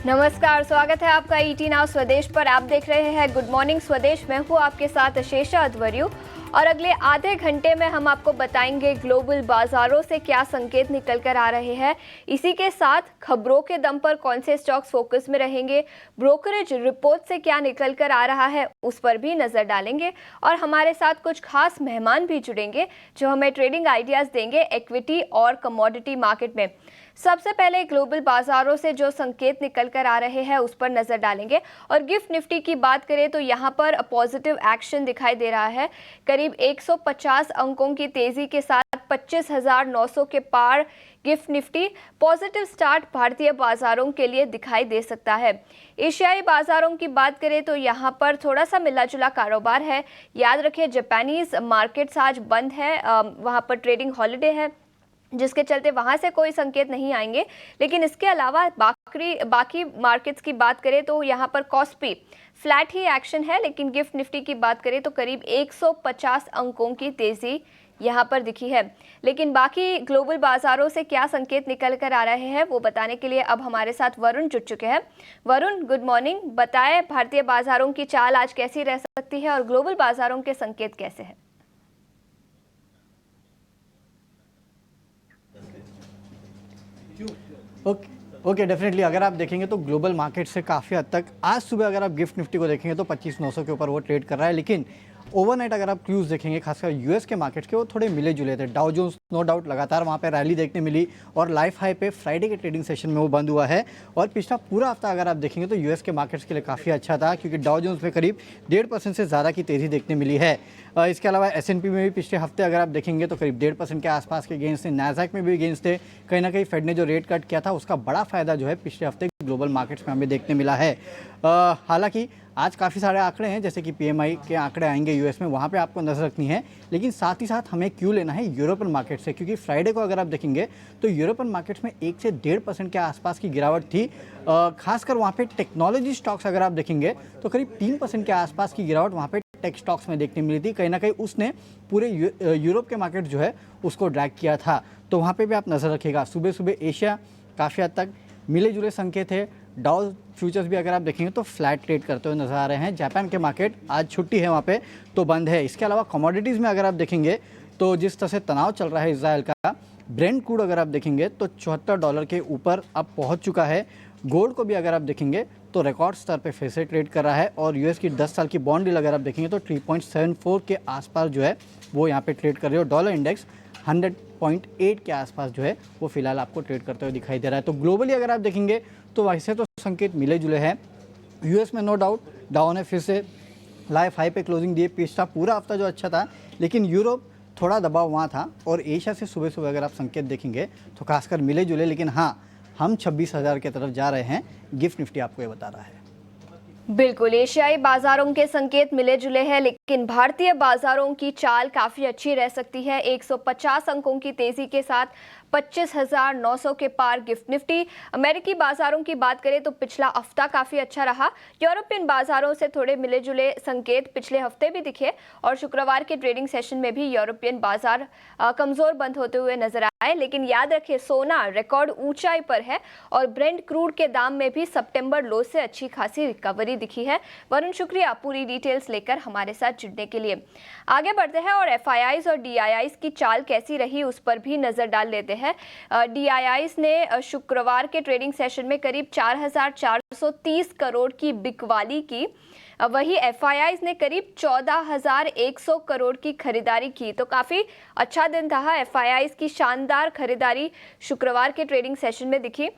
नमस्कार, स्वागत है आपका ईटी नाउ स्वदेश पर। आप देख रहे हैं गुड मॉर्निंग स्वदेश। मैं हूँ आपके साथ शेषा अध्वर्यु और अगले आधे घंटे में हम आपको बताएंगे ग्लोबल बाजारों से क्या संकेत निकल कर आ रहे हैं। इसी के साथ खबरों के दम पर कौन से स्टॉक्स फोकस में रहेंगे, ब्रोकरेज रिपोर्ट से क्या निकल कर आ रहा है उस पर भी नजर डालेंगे और हमारे साथ कुछ खास मेहमान भी जुड़ेंगे जो हमें ट्रेडिंग आइडियाज देंगे इक्विटी और कमोडिटी मार्केट में। सबसे पहले ग्लोबल बाजारों से जो संकेत निकल कर आ रहे हैं उस पर नजर डालेंगे और गिफ्ट निफ्टी की बात करें तो यहाँ पर पॉजिटिव एक्शन दिखाई दे रहा है। करीब 150 अंकों की तेजी के साथ 25,900 के पार गिफ्ट निफ्टी पॉजिटिव स्टार्ट भारतीय बाजारों के लिए दिखाई दे सकता है। एशियाई बाजारों की बात करें तो यहाँ पर थोड़ा सा मिला जुला कारोबार है। याद रखें जापानीज मार्केट्स आज बंद है, वहाँ पर ट्रेडिंग हॉलिडे है जिसके चलते वहां से कोई संकेत नहीं आएंगे। लेकिन इसके अलावा बाकी मार्केट्स की बात करें तो यहाँ पर कॉस्पी फ्लैट ही एक्शन है, लेकिन गिफ्ट निफ्टी की बात करें तो करीब 150 अंकों की तेजी यहाँ पर दिखी है। लेकिन बाकी ग्लोबल बाजारों से क्या संकेत निकल कर आ रहे हैं वो बताने के लिए अब हमारे साथ वरुण जुड़ चुके हैं। Varun, good morning. बताएं भारतीय बाजारों की चाल आज कैसी रह सकती है और ग्लोबल बाजारों के संकेत कैसे हैं? ओके डेफिनेटली अगर आप देखेंगे तो ग्लोबल मार्केट से काफ़ी हद तक आज सुबह अगर आप गिफ्ट निफ्टी को देखेंगे तो 25,900 के ऊपर वो ट्रेड कर रहा है। लेकिन ओवरनाइट अगर आप क्यूज देखेंगे खासकर यूएस के मार्केट्स के वो थोड़े मिले जुले थे। डाउ जोन्स नो डाउट लगातार वहाँ पे रैली देखने मिली और लाइफ हाई पे फ्राइडे के ट्रेडिंग सेशन में वो बंद हुआ है। और पिछला पूरा हफ्ता अगर आप देखेंगे तो यूएस के मार्केट्स के लिए काफ़ी अच्छा था क्योंकि डाउ जोन्स में करीब 1.5% से ज़्यादा की तेज़ी देखने मिली है। इसके अलावा S&P में भी पिछले हफ्ते अगर आप देखेंगे तो करीब 1.5% के आसपास के गेंस थे। नैसडैक में भी गेंस थे। कहीं ना कहीं फेड ने जो रेट कट किया था उसका बड़ा फायदा जो है पिछले हफ्ते ग्लोबल मार्केट्स में हमें देखने मिला है। हालांकि आज काफ़ी सारे आंकड़े हैं जैसे कि PMI के आंकड़े आएंगे यूएस में, वहाँ पे आपको नजर रखनी है। लेकिन साथ ही साथ हमें क्यों लेना है यूरोपियन मार्केट से, क्योंकि फ्राइडे को अगर आप देखेंगे तो यूरोपियन मार्केट्स में 1 से 1.5% के आसपास की गिरावट थी। खासकर वहाँ पे टेक्नोलॉजी स्टॉक्स अगर आप देखेंगे तो करीब 3% के आसपास की गिरावट वहाँ पे टेक स्टॉक्स में देखने मिली थी। कहीं ना कहीं उसने पूरे यूरोप के मार्केट जो है उसको ड्रैग किया था, तो वहाँ पे भी आप नज़र रखिएगा। सुबह सुबह एशिया काफ़ी हद तक मिले जुले संकेत है। डाउ फ्यूचर्स भी अगर आप देखेंगे तो फ्लैट ट्रेड करते हुए नजर आ रहे हैं। जापान के मार्केट आज छुट्टी है वहाँ पे तो बंद है। इसके अलावा कमोडिटीज़ में अगर आप देखेंगे तो जिस तरह से तनाव चल रहा है इजराइल का, ब्रेंट क्रूड अगर आप देखेंगे तो $74 के ऊपर अब पहुँच चुका है। गोल्ड को भी अगर आप देखेंगे तो रिकॉर्ड स्तर पे फिर से ट्रेड कर रहा है और यूएस की 10 साल की बॉन्ड डील अगर आप देखेंगे तो 3.74 के आसपास जो है वो यहाँ पे ट्रेड कर रही है और डॉलर इंडेक्स 100.8 के आसपास जो है वो फिलहाल आपको ट्रेड करते हुए दिखाई दे रहा है। तो ग्लोबली अगर आप देखेंगे तो वैसे तो संकेत मिले जुले हैं। यूएस में नो डाउट डाउ ने फिर से लाइफ हाई पे क्लोजिंग दिए। पिछला पूरा हफ्ता जो अच्छा था, लेकिन यूरोप थोड़ा दबाव वहाँ था और एशिया से सुबह सुबह अगर आप संकेत देखेंगे तो खासकर मिले जुले। लेकिन हाँ, हम 26,000 की तरफ जा रहे हैं, गिफ्ट निफ्टी आपको ये बता रहा है। बिल्कुल, एशियाई बाजारों के संकेत मिले जुले हैं, लेकिन भारतीय बाजारों की चाल काफी अच्छी रह सकती है। 150 अंकों की तेजी के साथ 25,900 के पार गिफ्ट निफ्टी। अमेरिकी बाजारों की बात करें तो पिछला हफ्ता काफी अच्छा रहा। यूरोपियन बाजारों से थोड़े मिले जुले संकेत पिछले हफ्ते भी दिखे और शुक्रवार के ट्रेडिंग सेशन में भी यूरोपियन बाजार कमजोर बंद होते हुए नजर आए। लेकिन याद रखें, सोना रिकॉर्ड ऊंचाई पर है और ब्रेंट क्रूड के दाम में भी सितंबर लो से अच्छी खासी रिकवरी दिखी है। वरुण, शुक्रिया पूरी डिटेल्स लेकर हमारे साथ जुड़ने के लिए। आगे बढ़ते हैं और FIIs और DIIs की चाल कैसी रही उस पर भी नजर डाल लेते हैं। DIIs ने शुक्रवार के ट्रेडिंग सेशन में करीब 4,430 करोड़ की बिकवाली की, वही FIIs ने करीब 14,100 करोड़ की खरीदारी की। तो काफी अच्छा दिन था। FIIs की शानदार खरीदारी शुक्रवार के ट्रेडिंग सेशन में दिखी।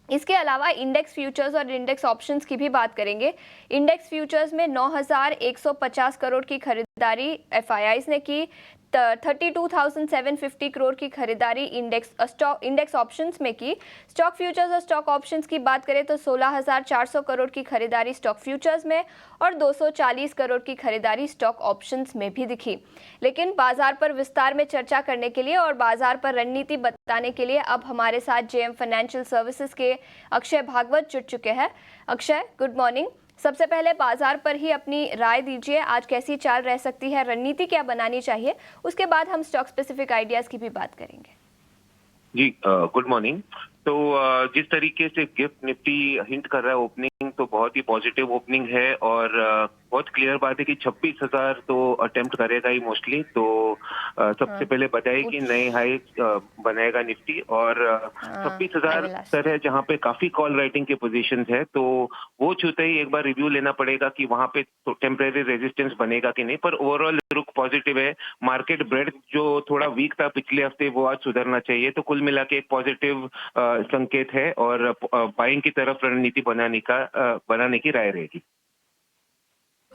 इसके अलावा इंडेक्स फ्यूचर्स और इंडेक्स ऑप्शंस की भी बात करेंगे। इंडेक्स फ्यूचर्स में 9,150 करोड़ की खरीदारी FIIs ने की। 32,750 करोड़ की खरीदारी इंडेक्स ऑप्शंस में की। स्टॉक फ्यूचर्स और स्टॉक ऑप्शंस की बात करें तो 16,400 करोड़ की खरीदारी स्टॉक फ्यूचर्स में और 240 करोड़ की खरीदारी स्टॉक ऑप्शंस में भी दिखी। लेकिन बाजार पर विस्तार में चर्चा करने के लिए और बाजार पर रणनीति बताने के लिए अब हमारे साथ JM फाइनेंशियल सर्विसेज के अक्षय भागवत जुड़ चुके हैं। Akshay, good morning. सबसे पहले बाजार पर ही अपनी राय दीजिए, आज कैसी चाल रह सकती है, रणनीति क्या बनानी चाहिए, उसके बाद हम स्टॉक स्पेसिफिक आइडियाज की भी बात करेंगे। जी गुड मॉर्निंग। तो जिस तरीके से गिफ्ट निफ्टी हिंट कर रहा है ओपनिंग, तो बहुत ही पॉजिटिव ओपनिंग है और बहुत क्लियर बात है कि 26,000 तो अटेम्प्ट करेगा ही मोस्टली। तो सबसे पहले बताइए कि नए हाई बनाएगा निफ्टी और 26,000 अभिलाष। स्तर है जहां पे काफी कॉल राइटिंग के पोजीशंस है, तो वो छूते ही एक बार रिव्यू लेना पड़ेगा कि वहां पे तो टेम्परेरी रेजिस्टेंस बनेगा कि नहीं। पर ओवरऑल रुख पॉजिटिव है। मार्केट ब्रेड जो थोड़ा वीक था पिछले हफ्ते, वो आज सुधरना चाहिए। तो कुल मिला के एक पॉजिटिव संकेत है और बाइंग की तरफ रणनीति बनाने की राय रहेगी।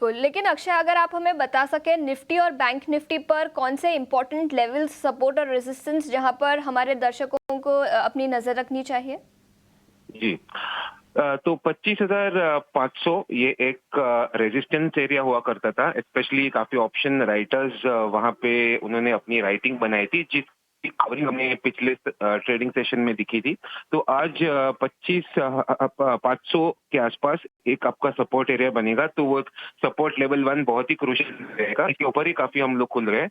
लेकिन अक्षय, अगर आप हमें बता सके निफ्टी और बैंक निफ्टी पर कौन से इंपॉर्टेंट लेवल्स, सपोर्ट और रेजिस्टेंस जहां पर हमारे दर्शकों को अपनी नजर रखनी चाहिए? जी, तो 25,500 ये एक रेजिस्टेंस एरिया हुआ करता था। स्पेशली काफी ऑप्शन राइटर्स वहां पे उन्होंने अपनी राइटिंग बनाई थी, जिसकी कवरिंग हमें पिछले ट्रेडिंग सेशन में दिखी थी। तो आज 25,500 के आसपास एक आपका सपोर्ट एरिया बनेगा। तो वो सपोर्ट लेवल 1 बहुत ही क्रूशियल रहेगा। इसके ऊपर ही काफी हम लोग खुल रहे हैं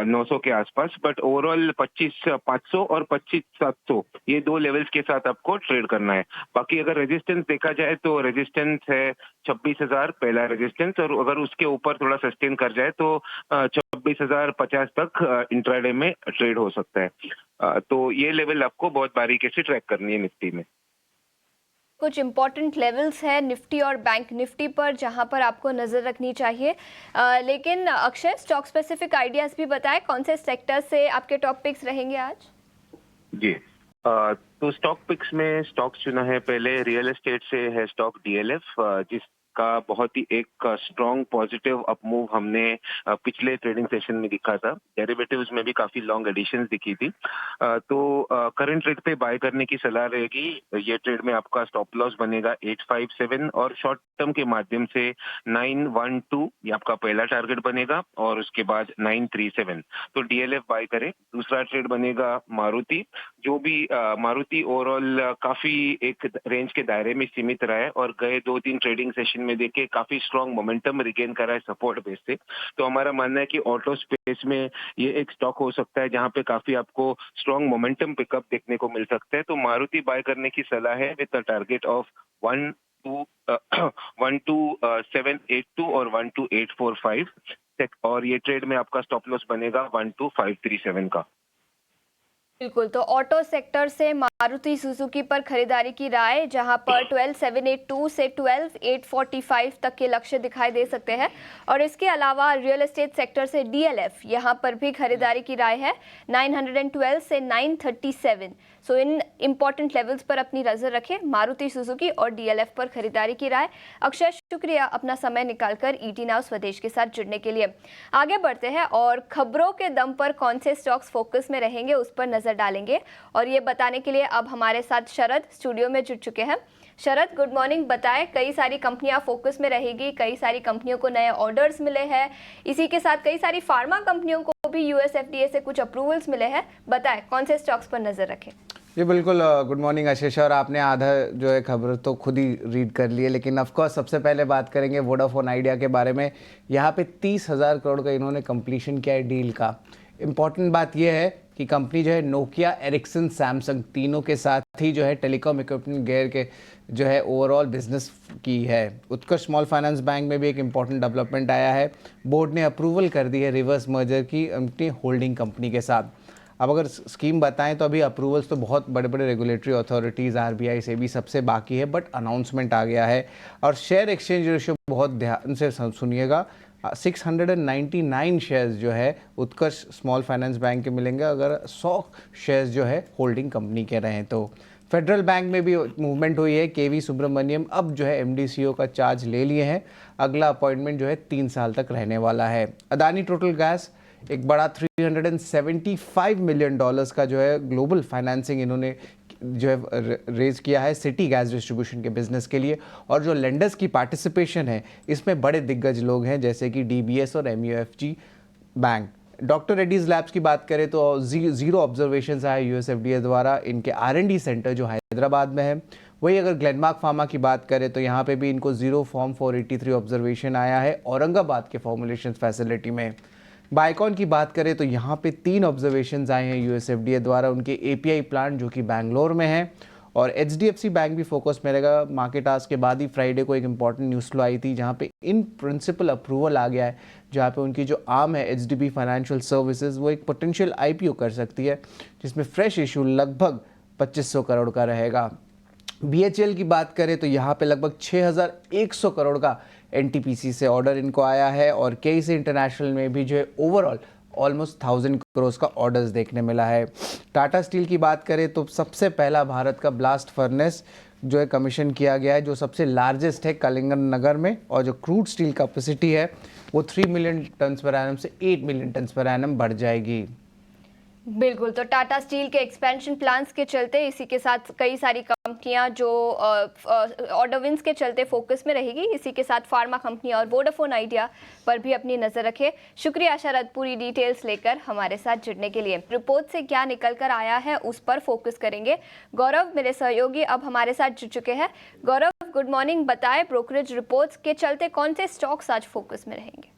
900 के आसपास। बट ओवरऑल 25,500 और 25,700 ये दो लेवल्स के साथ आपको ट्रेड करना है। बाकी अगर रेजिस्टेंस देखा जाए तो रेजिस्टेंस है 26,000 पहला रेजिस्टेंस, और अगर उसके ऊपर थोड़ा सस्टेन कर जाए तो 26,050 तक इंट्राडे में ट्रेड हो सकता है। तो ये लेवल आपको बहुत बारीकी से ट्रैक करनी है निफ्टी में। कुछ इंपॉर्टेंट लेवल्स है निफ्टी और बैंक निफ्टी पर जहां पर आपको नजर रखनी चाहिए। लेकिन अक्षय, स्टॉक स्पेसिफिक आइडियाज भी बताएं, कौन से सेक्टर से आपके टॉप पिक्स रहेंगे आज? जी, तो स्टॉक पिक्स में स्टॉक्स चुना है। पहले रियल एस्टेट से है स्टॉक डीएलएफ, जिसका बहुत ही एक स्ट्रॉन्ग पॉजिटिव अपमूव हमने पिछले ट्रेडिंग सेशन में दिखा था। डेरिवेटिव्स में भी काफी लॉन्ग एडिशंस दिखी थी। तो करंट रेट पे बाय करने की सलाह रहेगी। ये ट्रेड में आपका स्टॉप लॉस बनेगा 857 और शॉर्ट टर्म के माध्यम से 912 ये आपका पहला टारगेट बनेगा और उसके बाद 937। तो डीएलएफ बाय करें। दूसरा ट्रेड बनेगा मारुति, जो भी मारुति ओवरऑल काफी एक रेंज के दायरे में सीमित रहा है और गए 2-3 ट्रेडिंग सेशन में देखे काफी स्ट्रॉन्ग मोमेंटम रिगेन करा है सपोर्ट बेस से। तो हमारा मानना है कि ऑटो स्पेस में ये एक स्टॉक हो सकता है जहां पे काफी आपको स्ट्रॉन्ग मोमेंटम पिकअप देखने को मिल सकता है। तो मारुति बाय करने की सलाह है विद अ टारगेट ऑफ 12782 और 12845, और ये ट्रेड में आपका स्टॉप लॉस बनेगा 12537 का। बिल्कुल, तो ऑटो सेक्टर से मारुति सुजुकी पर खरीदारी की राय, जहां पर 12,782 से 12,845 तक के लक्ष्य दिखाई दे सकते हैं। और इसके अलावा रियल एस्टेट सेक्टर से डीएलएफ, यहां पर भी खरीदारी की राय है 912 से 937। सो इन इंपॉर्टेंट लेवल्स पर अपनी नजर रखें, मारुति सुजुकी और डीएलएफ पर खरीदारी की राय। अक्षय, शुक्रिया अपना समय निकालकर ईटी नाउ स्वदेश के साथ जुड़ने के लिए। आगे बढ़ते हैं और खबरों के दम पर कौन से स्टॉक्स फोकस में रहेंगे उस पर नजर डालेंगे, और ये बताने के लिए अब हमारे साथ शरद स्टूडियो में जुड़ चुके हैं। शरद, गुड मॉर्निंग। बताएं, कई सारी कंपनियां फोकस में रहेगी, कई सारी कंपनियों को नए ऑर्डर्स मिले हैं, इसी के साथ कई सारी फार्मा कंपनियों को भी यूएसएफडीए से कुछ अप्रूवल्स मिले हैं। बताएं कौन से स्टॉक्स पर नजर रखें? जी बिल्कुल, गुड मॉर्निंग आशीष। और आपने आधा जो है खबर तो खुद ही रीड कर ली है, लेकिन ऑफकोर्स सबसे पहले बात करेंगे वोडाफोन आइडिया के बारे में। यहाँ पे 30,000 करोड़ का इन्होंने कंप्लीशन किया है डील का। इम्पॉर्टेंट बात यह है कि कंपनी जो है नोकिया, एरिक्सन, सैमसंग तीनों के साथ ही जो है टेलीकॉम इक्विपमेंट गेयर के जो है ओवरऑल बिजनेस की है। उत्कर्ष स्मॉल फाइनेंस बैंक में भी एक इम्पॉर्टेंट डेवलपमेंट आया है। बोर्ड ने अप्रूवल कर दी है रिवर्स मर्जर की अपनी होल्डिंग कंपनी के साथ। अब अगर स्कीम बताएं तो अभी अप्रूवल्स तो बहुत बड़े बड़े रेगुलेटरी अथॉरिटीज़, आरबीआई से भी सबसे बाकी है, बट अनाउंसमेंट आ गया है। और शेयर एक्सचेंज रेशियो बहुत ध्यान से सुनिएगा, 699 शेयर्स जो है उत्कर्ष स्मॉल फाइनेंस बैंक के मिलेंगे अगर 100 शेयर्स जो है होल्डिंग कंपनी के रहें तो। फेडरल बैंक में भी मूवमेंट हुई है। केवी सुब्रमण्यम अब जो है एमडी सीईओ का चार्ज ले लिए हैं। अगला अपॉइंटमेंट जो है 3 साल तक रहने वाला है। अदानी टोटल गैस एक बड़ा $375 मिलियन का जो है ग्लोबल फाइनेंसिंग इन्होंने जो है रेज किया है सिटी गैस डिस्ट्रीब्यूशन के बिजनेस के लिए। और जो लेंडर्स की पार्टिसिपेशन है इसमें बड़े दिग्गज लोग हैं जैसे कि डीबीएस और MUFG bank. Doctor Reddy's labs की बात करें तो जीरो ऑब्जर्वेशन आए यूएसएफडीए द्वारा इनके R&D सेंटर जो हैदराबाद में है। वही अगर ग्लेनमार्क फार्मा की बात करें तो यहाँ पे भी इनको जीरो फॉर्म 483 ऑब्जर्वेशन आया है औरंगाबाद के फॉर्मुलेशन फैसिलिटी में। बाइकॉन की बात करें तो यहाँ पे 3 ऑब्जर्वेशंस आए हैं यूएसएफडीए द्वारा उनके एपीआई प्लांट जो कि बैंगलोर में है। और HDFC बैंक भी फोकस में रहेगा। मार्केट आज के बाद ही फ्राइडे को एक इंपॉर्टेंट न्यूज़ फ्लो आई थी जहाँ पे इन प्रिंसिपल अप्रूवल आ गया है, जहाँ पे उनकी जो आर्म है HDB फाइनेंशियल सर्विसेज वो एक पोटेंशियल IPO कर सकती है, जिसमें फ्रेश इशू लगभग 2500 करोड़ का रहेगा। BHEL की बात करें तो यहाँ पे लगभग 6100 करोड़ का NTPC से ऑर्डर इनको आया है और KC इंटरनेशनल में भी जो है ओवरऑल ऑलमोस्ट 1000 करोड़ का ऑर्डर्स देखने मिला है। टाटा स्टील की बात करें तो सबसे पहला भारत का ब्लास्ट फर्नेस जो है कमीशन किया गया है, जो सबसे लार्जेस्ट है कलिंगन नगर में, और जो क्रूड स्टील कैपेसिटी है वो 3 मिलियन टन पर एनम से 8 मिलियन टन पर एनम बढ़ जाएगी। बिल्कुल, तो टाटा स्टील के एक्सपेंशन प्लान्स के चलते इसी के साथ कई सारी कंपनियां जो ऑर्डर विंस के चलते फोकस में रहेगी। इसी के साथ फार्मा कंपनी और वोडाफोन आइडिया पर भी अपनी नजर रखे। शुक्रिया शरद, पूरी डिटेल्स लेकर हमारे साथ जुड़ने के लिए। रिपोर्ट से क्या निकल कर आया है उस पर फोकस करेंगे। गौरव मेरे सहयोगी अब हमारे साथ जुड़ चुके हैं। गौरव गुड मॉर्निंग, बताएं ब्रोकरेज रिपोर्ट्स के चलते कौन से स्टॉक्स आज फोकस में रहेंगे?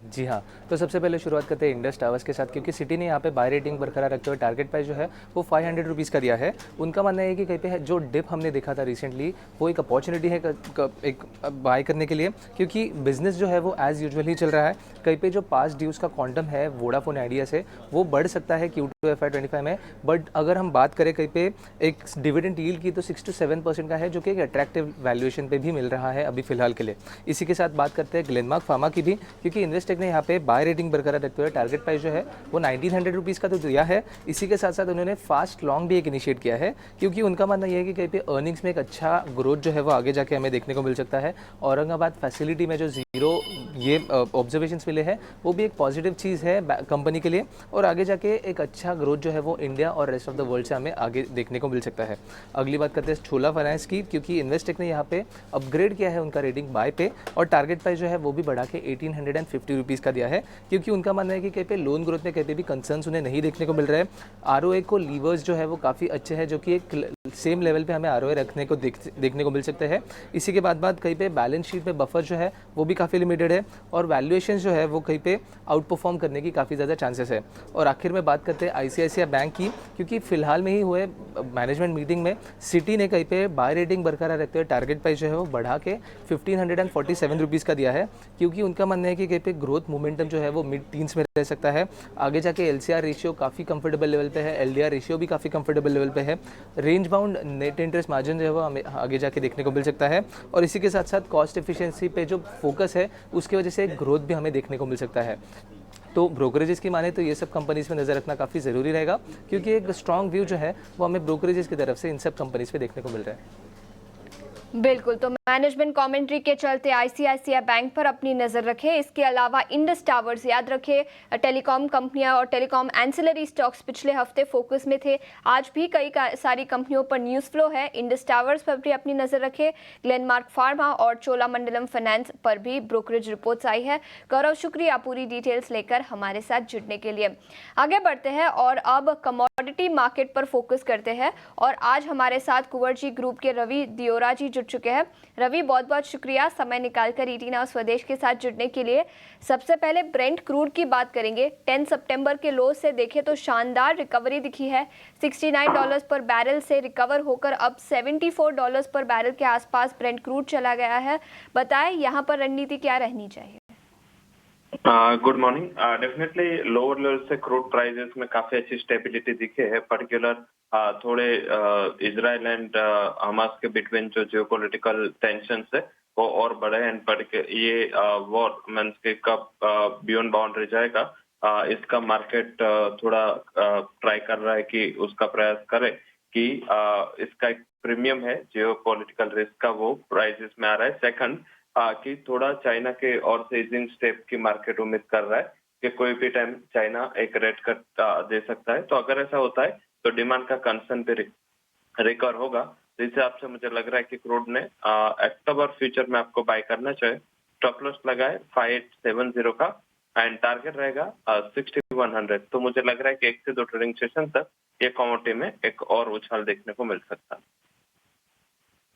जी हाँ, तो सबसे पहले शुरुआत करते हैं इंडस टावर्स के साथ, क्योंकि सिटी ने यहाँ पे बाय रेटिंग बरकरार रखते हुए टारगेट प्राइस जो है वो 500 रुपीज़ का दिया है। उनका मानना है कि कहीं पे जो डिप हमने देखा था रिसेंटली वो एक अपॉर्चुनिटी है एक बाय करने के लिए, क्योंकि बिजनेस जो है वो एज़ यूजुअल ही चल रहा है। कहीं पे जो पास ड्यूज़ का क्वांटम है वोडाफोन आइडिया से वो बढ़ सकता है Q2 FY25 में, बट अगर हम बात करें कहीं पे एक डिविडेंड यील्ड की तो 6 to 7% का है, जो कि एक अट्रैक्टिव वैल्यूएशन पे भी मिल रहा है अभी फिलहाल के लिए। इसी के साथ बात करते हैं ग्लेनमार्क फार्मा की भी, क्योंकि इन्वेस्टेक ने यहाँ पे बाय रेटिंग बरकरार रखते हुए टारगेट प्राइस जो है वो 1900 रुपीज़ का तो दिया है। इसी के साथ साथ उन्होंने फास्ट लॉन्ग भी एक इनिशिएट किया है, क्योंकि उनका मानना यह है कि कहीं पे अर्निंग्स में एक अच्छा ग्रोथ जो है वो आगे जाके हमें देखने को मिल सकता है। औरंगाबाद फैसिलिटी में जो जीरो ये ऑब्जर्वेशंस मिले हैं वो भी एक पॉजिटिव चीज़ है कंपनी के लिए, और आगे जाके एक अच्छा ग्रोथ जो है वो इंडिया और रेस्ट ऑफ द वर्ल्ड से हमें आगे देखने को मिल सकता है। अगली बात करते हैं छोला फाइनेंस की, क्योंकि इन्वेस्टेक ने यहाँ पे अपग्रेड किया है उनका रेटिंग बाय पे, और टारगेट प्राइस जो है वो भी बढ़ा के 1850 रुपीज़ का दिया है, क्योंकि उनका मानना है कि कहीं पे लोन ग्रोथ में कहीं पे भी कंसर्न्स उन्हें नहीं देखने को मिल रहे हैं। ROA को लीवर्स जो है वो काफ़ी अच्छे हैं, जो कि एक सेम लेवल पे हमें ROA रखने को देखने को मिल सकते हैं। इसी के बाद कहीं पे बैलेंस शीट में बफर जो है वो भी काफ़ी लिमिटेड है, और वैल्यूएशन जो है वो कहीं पे आउट परफॉर्म करने की काफ़ी ज़्यादा चांसेस है। और आखिर में बात करते हैं ICICI बैंक की, क्योंकि फिलहाल में ही हुए मैनेजमेंट मीटिंग में सिटी ने कहीं पे बाय रेटिंग बरकरार रखते हुए टारगेट प्राइस जो है वो बढ़ा के 1547 रुपीज़ का दिया है, क्योंकि उनका मानना है कि कहीं पे ग्रोथ मोमेंटम जो है वो मिड टीन्स में रह सकता है। आगे जाके LCR रेशियो काफ़ी कंफर्टेबल लेवल पे है, LDR रेशियो भी काफ़ी कंफर्टेबल लेवल पे है, range bound net interest margin जो है वो हमें आगे जाके देखने को मिल सकता है, और इसी के साथ साथ कॉस्ट एफिशिएंसी पे जो फोकस है उसकी वजह से ग्रोथ भी हमें देखने को मिल सकता है। तो ब्रोकरेजेस की माने तो ये सब कंपनीज में नज़र रखना काफ़ी ज़रूरी रहेगा, क्योंकि एक स्ट्रॉन्ग व्यू जो है वो हमें ब्रोकरेजेस की तरफ से इन सब कंपनीज पे देखने को मिल रहा है। बिल्कुल, तो मैनेजमेंट कमेंट्री के चलते ICICI बैंक पर अपनी नज़र रखें। इसके अलावा इंडस टावर्स याद रखें, टेलीकॉम कंपनियां और टेलीकॉम एंसिलरी स्टॉक्स पिछले हफ्ते फोकस में थे। आज भी कई सारी कंपनियों पर न्यूज़ फ्लो है। इंडस टावर्स पर भी अपनी नज़र रखें। ग्लेनमार्क फार्मा और चोलामंडलम फाइनेंस पर भी ब्रोकरेज रिपोर्ट्स आई है। गौरव शुक्रिया पूरी डिटेल्स लेकर हमारे साथ जुड़ने के लिए। आगे बढ़ते हैं और अब कमोडिटी मार्केट पर फोकस करते हैं, और आज हमारे साथ कुंवरजी ग्रुप के रवि दियोरा जी जुड़ चुके हैं। रवि बहुत बहुत शुक्रिया समय निकालकर ET नाउ स्वदेश के साथ जुड़ने के लिए। सबसे पहले ब्रेंट क्रूड की बात करेंगे। 10 सितंबर के लो से देखें तो शानदार रिकवरी दिखी है। $69 पर बैरल से रिकवर होकर अब $74 पर बैरल के आसपास ब्रेंट क्रूड चला गया है। बताएं यहाँ पर रणनीति क्या रहनी चाहिए? Good morning. Definitely lower level से क्रूड प्राइसेस में काफी अच्छी स्टेबिलिटी दिखे है, पर्टिकुलर थोड़े इजराइल एंड हमास के बिटवीन जो जियोपॉलिटिकल टेंशन है वो और बढ़े, एंड ये वॉर मींस के कब बियॉन्ड बाउंड्री जाएगा, इसका मार्केट थोड़ा ट्राई कर रहा है कि उसका प्रयास करे कि इसका एक प्रीमियम है जियोपॉलिटिकल रिस्क का, वो प्राइसेस में आ रहा है। सेकंड कि थोड़ा चाइना के और से ईजिंग स्टेप की मार्केट उम्मीद कर रहा है कि कोई भी टाइम चाइना एक रेट कट दे सकता है। तो अगर ऐसा होता है तो डिमांड का कंसर्न भी रिकवर होगा। तो इस हिसाब से मुझे लग रहा है कि क्रूड ने अक्टूबर फ्यूचर में आपको बाय करना चाहिए। स्टॉप लॉस लगाए 5870 का, एंड टारगेट रहेगा 6100। तो मुझे लग रहा है कि 1 से 2 ट्रेडिंग सेशन तक ये कमोडिटी में एक और उछाल देखने को मिल सकता है।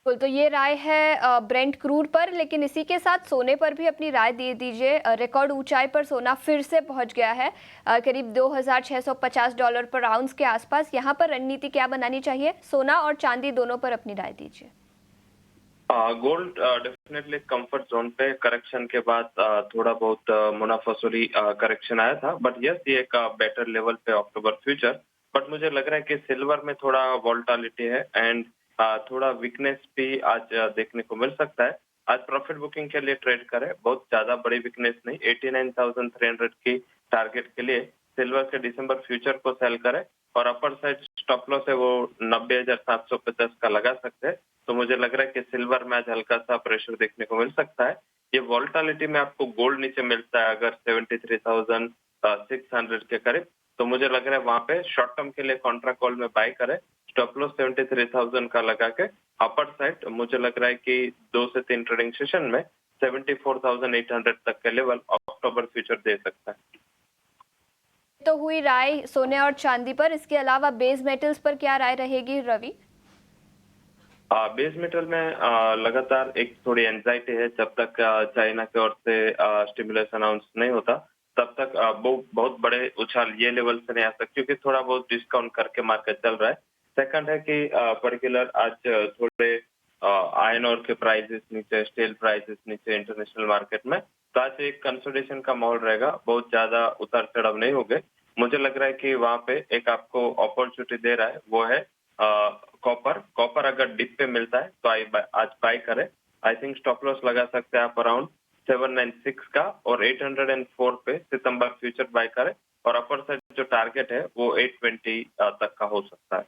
बिल्कुल, तो ये राय है ब्रेंट क्रूड पर, लेकिन इसी के साथ सोने पर भी अपनी राय दे दीजिए। रिकॉर्ड ऊंचाई पर सोना फिर से पहुंच गया है, करीब $2,650 पर आउंस के आसपास। यहाँ पर रणनीति क्या बनानी चाहिए? सोना और चांदी दोनों पर अपनी राय दीजिए। गोल्ड डेफिनेटली कंफर्ट जोन पे करेक्शन के बाद थोड़ा बहुत मुनाफासुरी करेक्शन आया था, बट यस ये एक बेटर लेवल पे अक्टूबर फ्यूचर। बट मुझे लग रहा है कि सिल्वर में थोड़ा वोलेटिलिटी है एंड थोड़ा वीकनेस भी आज देखने को मिल सकता है। आज प्रॉफिट बुकिंग के लिए ट्रेड करें, बहुत ज्यादा बड़ी वीकनेस नहीं, 89,300 की टारगेट के लिए सिल्वर के दिसंबर फ्यूचर को सेल करें और अपर साइड स्टॉप लॉस है वो 90,750 का लगा सकते हैं। तो मुझे लग रहा है कि सिल्वर में आज हल्का सा प्रेशर देखने को मिल सकता है। ये वोलेटिलिटी में आपको गोल्ड नीचे मिलता है अगर 73,600 के करीब, तो मुझे लग रहा है वहां पे शॉर्ट टर्म के लिए कॉन्ट्रा कॉल में बाय करें, स्टॉप लॉस 73,000 का लगा के। अपर साइड मुझे लग रहा है कि 2 से 3 ट्रेडिंग सेशन में 74,800 तक के लेवल अक्टूबर फ्यूचर दे सकता है। तो हुई राय सोने और चांदी पर, इसके अलावा बेस मेटल्स पर क्या राय रहेगी रवि? बेस मेटल में लगातार एक थोड़ी एंजाइटी है, जब तक चाइना की ओर से स्टिमुलस अनाउंस नहीं होता तब तक बहुत बड़े उछाल ये लेवल से नहीं आ सकते, क्योंकि थोड़ा बहुत डिस्काउंट करके मार्केट चल रहा है। सेकंड है कि पर्टिकुलर आज थोड़े आयरन ओर के प्राइसेस नीचे, स्टील प्राइसेस नीचे इंटरनेशनल मार्केट में, तो आज एक कंसोलिडेशन का माहौल रहेगा, बहुत ज्यादा उतार चढ़ाव नहीं होंगे। मुझे लग रहा है कि वहां पे एक आपको अपॉर्चुनिटी दे रहा है, वो है कॉपर अगर डिप पे मिलता है तो आज बाय करें। आई थिंक स्टॉप लॉस लगा सकते हैं आप अराउंड 796 का, और 804 पे सितंबर फ्यूचर बाय करें, और अपर साइड जो टारगेट है वो 820 तक का हो सकता है।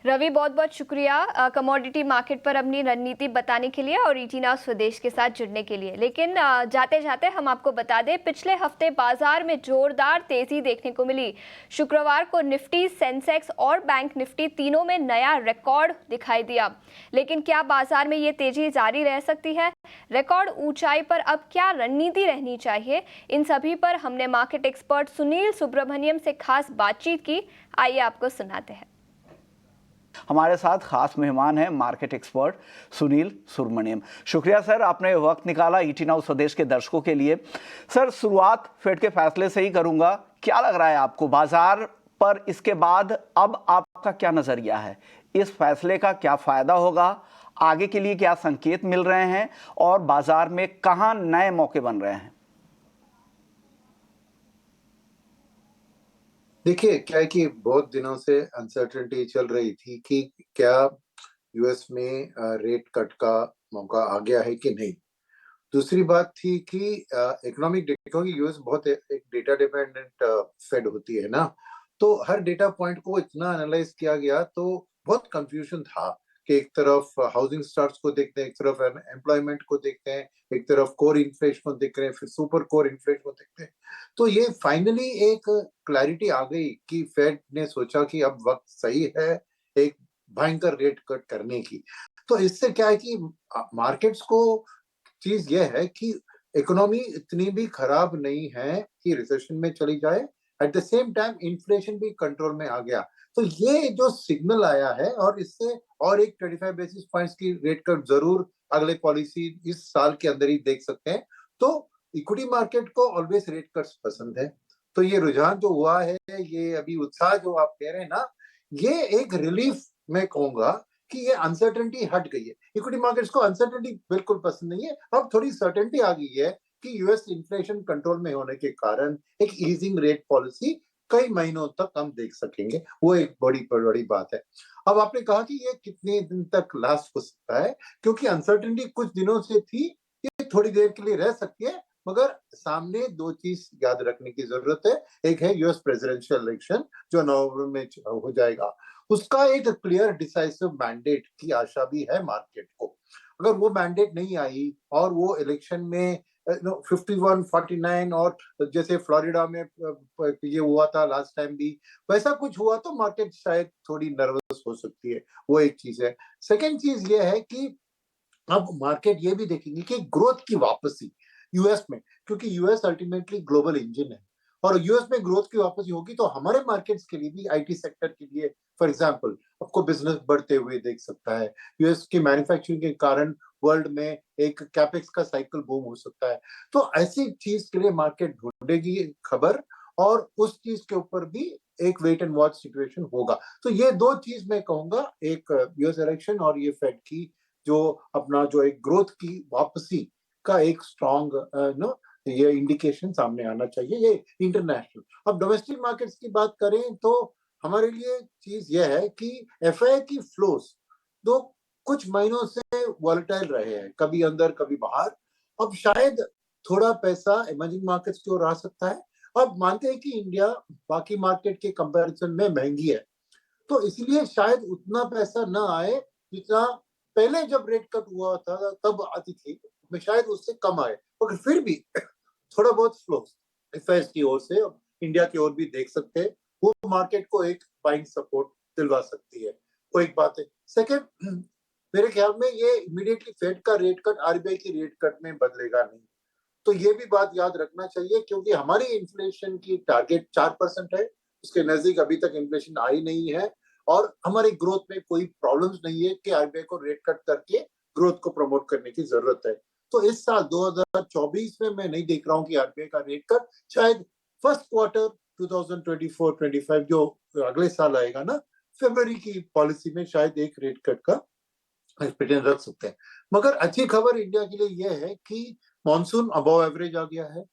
रवि, बहुत बहुत शुक्रिया कमोडिटी मार्केट पर अपनी रणनीति बताने के लिए और ईटी नाउ स्वदेश के साथ जुड़ने के लिए। लेकिन जाते जाते हम आपको बता दें, पिछले हफ्ते बाजार में जोरदार तेजी देखने को मिली। शुक्रवार को निफ्टी, सेंसेक्स और बैंक निफ्टी तीनों में नया रिकॉर्ड दिखाई दिया। लेकिन क्या बाजार में ये तेजी जारी रह सकती है? रिकॉर्ड ऊंचाई पर अब क्या रणनीति रहनी चाहिए? इन सभी पर हमने मार्केट एक्सपर्ट सुनील सुब्रमण्यम से खास बातचीत की। आइए आपको सुनाते हैं। हमारे साथ खास मेहमान हैं मार्केट एक्सपर्ट सुनील सुब्रमण्यम। शुक्रिया सर, आपने वक्त निकाला ईटी नाउ स्वदेश के दर्शकों के लिए। सर, शुरुआत फेड के फैसले से ही करूंगा। क्या लग रहा है आपको बाजार पर इसके बाद अब आपका क्या नजरिया है? इस फैसले का क्या फायदा होगा? आगे के लिए क्या संकेत मिल रहे हैं और बाजार में कहां नए मौके बन रहे हैं? देखिए, क्या है कि बहुत दिनों से अनसर्टेनिटी चल रही थी कि क्या यूएस में रेट कट का मौका आ गया है कि नहीं। दूसरी बात थी कि इकोनॉमिक डेटा, क्योंकि यूएस बहुत एक डेटा डिपेंडेंट फेड होती है ना, तो हर डेटा पॉइंट को इतना एनालाइज किया गया तो बहुत कंफ्यूजन था कि एक तरफ हाउसिंग स्टार्ट्स को देखते हैं, एक तरफ एम्प्लॉयमेंट को देखते हैं, एक तरफ कोर इन्फ्लेशन को देख रहे हैं, फिर सुपर कोर इन्फ्लेशन को देखते हैं। तो ये फाइनली एक क्लैरिटी आ गई कि फेड ने सोचा कि अब वक्त सही है एक भयंकर रेट कट करने की। तो इससे क्या है कि मार्केट्स को चीज ये है कि इकोनॉमी इतनी भी खराब नहीं है कि रिसेशन में चली जाए, at the same time inflation भी कंट्रोल में आ गया। तो ये जो सिग्नल आया है, और इससे और एक 25 बेसिस पॉइंट्स की रेट कट जरूर अगले पॉलिसी इस साल के अंदर ही देख सकते हैं। तो इक्विटी मार्केट को ऑलवेज रेट कट्स पसंद है। तो ये रुझान जो हुआ है, ये अभी उत्साह जो आप कह रहे हैं ना, ये एक रिलीफ मैं कहूंगा कि ये अनसर्टेनिटी हट गई है। इक्विटी मार्केट्स को अनसर्टेनिटी बिल्कुल पसंद नहीं है। अब थोड़ी सर्टेनिटी आ गई है कि यूएस इन्फ्लेशन कंट्रोल में होने के कारण एक ईजिंग रेट पॉलिसी कई महीनों तक हम देख सकेंगे, वो एक बड़ी बात है। अब आपने कहा कि ये कितने दिन तक लास्ट हो सकता है, क्योंकि अनसर्टेनिटी कुछ दिनों से थी, ये थोड़ी देर के लिए रह सकती है, मगर सामने दो चीज याद रखने की जरूरत है। एक है यूएस प्रेसिडेंशियल इलेक्शन जो नवंबर में हो जाएगा, उसका एक क्लियर डिसाइसिव मैंडेट की आशा भी है मार्केट को। अगर वो मैंडेट नहीं आई और वो इलेक्शन में 51-49 और जैसे फ्लोरिडा में ये हुआ था लास्ट टाइम भी, वैसा कुछ हुआ तो मार्केट शायद थोड़ी नर्वस हो सकती है। वो एक चीज है। सेकेंड चीज ये है कि अब मार्केट ये भी देखेंगे कि ग्रोथ की वापसी यूएस में, क्योंकि यूएस अल्टीमेटली ग्लोबल इंजन है और यूएस में ग्रोथ की वापसी होगी तो हमारे मार्केट्स के लिए भी, आईटी सेक्टर के लिए फॉर एग्जांपल, आपको बिजनेस बढ़ते हुए देख सकता है। यूएस की मैन्युफैक्चरिंग के कारण वर्ल्ड में एक कैपेक्स का साइकिल बूम हो सकता है। तो ऐसी चीज के लिए मार्केट ढूंढेगी खबर, और उस चीज के ऊपर भी एक वेट एंड वॉच सिचुएशन होगा। तो ये दो चीज मैं कहूंगा, एक यूएस इलेक्शन और ये फेड की जो अपना जो एक ग्रोथ की वापसी का एक स्ट्रॉन्ग नो ये इंडिकेशन सामने आना चाहिए, ये इंटरनेशनल। अब डोमेस्टिक मार्केट्स की बात करें तो हमारे लिए चीज यह है कि एफआई की फ्लोज दो कुछ महीनों से वॉलेटाइल रहे हैं, कभी अंदर कभी बाहर। अब शायद थोड़ा पैसा इमर्जिंग मार्केट्स की ओर आ सकता है। अब मानते हैं कि इंडिया बाकी मार्केट के कंपैरिजन में महंगी है, तो इसलिए शायद उतना पैसा ना आए जितना पहले जब रेट कट हुआ था तब आती थी, मैं शायद उससे कम आए, मगर फिर भी थोड़ा बहुत फ्लो एफएस की ओर से इंडिया की ओर भी देख सकते हैं, वो मार्केट को एक बाइंग सपोर्ट दिलवा सकती है। वो एक बात है। सेकंड, मेरे ख्याल में ये इमीडिएटली फेड का रेट कट आरबीआई की रेट कट में बदलेगा नहीं, तो ये भी बात याद रखना चाहिए, क्योंकि हमारी इन्फ्लेशन की टारगेट 4% है, उसके नजदीक अभी तक इन्फ्लेशन आई नहीं है, और हमारी ग्रोथ में कोई प्रॉब्लम्स नहीं है कि आरबीआई को रेट कट करके ग्रोथ को प्रमोट करने की जरूरत है। तो इस साल 2024 में मैं नहीं देख रहा हूँ कि आरबीआई का रेट कट, शायद फर्स्ट क्वार्टर 2024-25 जो अगले साल आएगा ना, फरवरी की पॉलिसी में शायद एक रेट कट का एक्सपेक्टेशन रख सकते हैं। मगर अच्छी खबर इंडिया के लिए यह है कि मॉनसून अबव एवरेज आ गया है,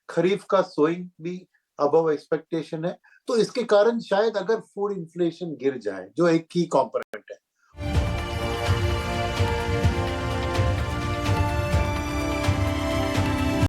खरीफ का सोइंग भी अबव एक्सपेक्टेशन है, तो इसके कारण शायद अगर फूड इन्फ्लेशन गिर जाए जो एक की कॉम्पोनेंट